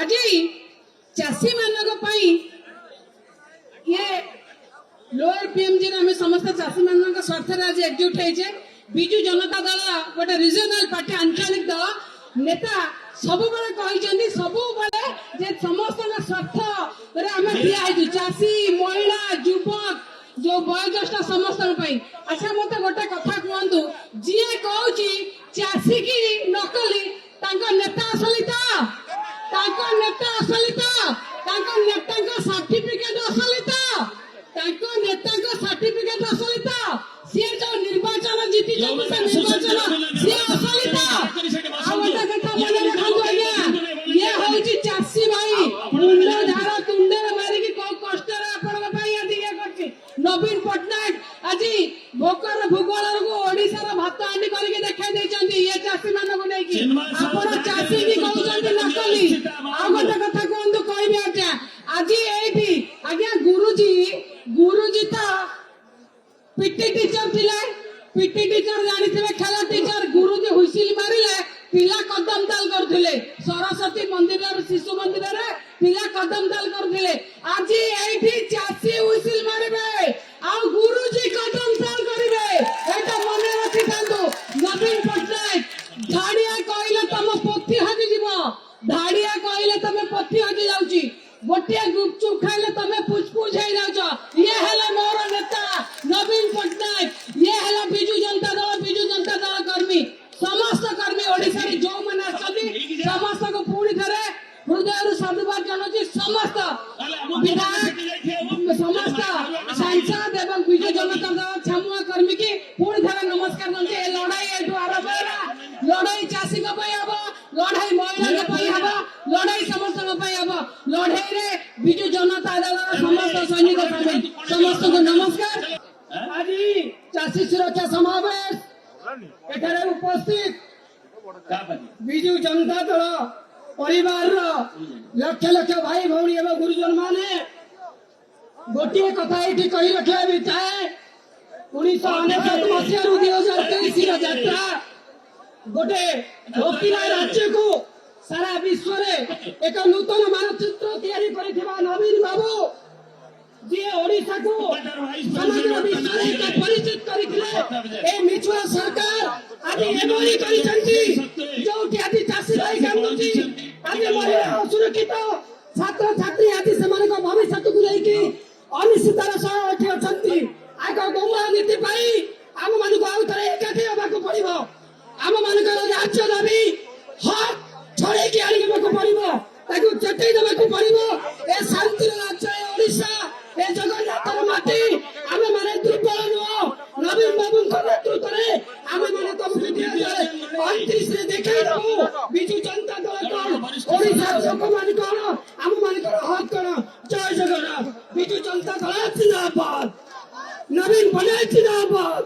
आज चाषी मान ये लोअर पीएमजी आम समस्त चाषी मान स्वार्थ आज एकजुट होइछे। बिजु जनता दल गोटे रिजनल पार्टी आंचलिक दल नेता सब जे समस्त स्वार्थ चाषी महिला युवक जो वयोज्येष्ठ समस्त अच्छा मत गोटे कथा कहतु जी कहूँ चाषी की नकली नेता असली नेता असली नेता सर्टिफिकेट असली नेता सर्टिफिकेट असली सी जो निर्वाचन जीति निर्वाचन सी असली ये हूँ चाषी भाई मुंड झाड़ तुंडे मारिकी कष्ट नवीन पट्टनायक आज भोकर भूगोल को ओडिशार भात हांडी करके देखाई देइचंती ये चाषी मानक नेकी आपण चाषी की कहउचंती नकली आ गोटे कथा कहंतु कहबे आज्ञा आज एठी आज्ञा गुरुजी तो पीटी टीचर थिले पीटी टीचर जानिथिबे खेल टीचर गुरुजी हुइसिल मारिले पिला कदम ताल करथिले सरस्वती मंदिर शिशु मंदिर रे पिला कदम ताल करथिले आज एठी चाषी हुइसिल मारिबे आ गुरुजी कदम ताल करिवे एटा मने रखि थांतु। नवीन पट्टनायक धाड़िया कहले तम पथि हजि जीवो धाड़िया कहले तमे पथि हजि जाउची गोटिया गुपचुप खाइले तमे पुछपुछ हे जाउछ ये हला मोर नेता नवीन पट्टनायक ये हला बिजु जनता दल कर्मी समस्त कर्मी ओडिसा रे जो माने आछथि समस्त को पूरी थरे हृदय साधुवाद जनाउची समस्त विधायक समस्त सांसद एवं बिजु जनता दल छमुआ कर्मी की पूरी थरे नमस्कार करते ए लड़ाई एठू आरंभ होला लड़ाई चाषी को पई हबो लड़ाई महिला को पई हबो लड़ाई समस्त को पई हबो लड़ाई रे बिजु जनता दल समस्त सैनिक समस्त को नमस्कार। आज चाषी सुरक्षा समावेश एठारे उपस्थित बिजु जनता दल परिवार लक्ष लक्ष भाई भौणी एवं गुरुजन माने गोटे कथा ये कही रखा भी चाहे 1999 मसीह 2023 यात्रा गोटे भोकिला राज्य को सारा विश्व रे एक नूतन मानचित्र तैयारी करिथिबा नवीन बाबू जी ओडिशा को समग्र विश्व रे परिचित करिथिले ए मिछुआ सरकार आज एमोरी करिसंती जोटी आज चाषी भाई कांदुची आज महिला असुरक्षित छात्र छात्री आज सेमान को भविष्य को लेकी अनिश्चितर सह एठी अछंती आग गोमा नीति पाई आम मान को आउ थरे एकाठी होबाको पड़िबो आम मान को राज्य दाबी हक छड़े की आनी को पड़िबो ताकू चेतै देबाको पड़िबो ए शांति राज्य ओडिशा ए जगन्नाथर माटी आम माने दुर्बल नुओ नवीन बाबू नेतृत्व रे आम माने तुम वीडियो 29 रे देखाई दबो बिजु जनता दल कोन ओडिशा लोक मान कोन आम मान को हक कोन जय जगन्नाथ बिजु जनता दल जिंदाबाद नवीन पटनायक जिंदाबाद।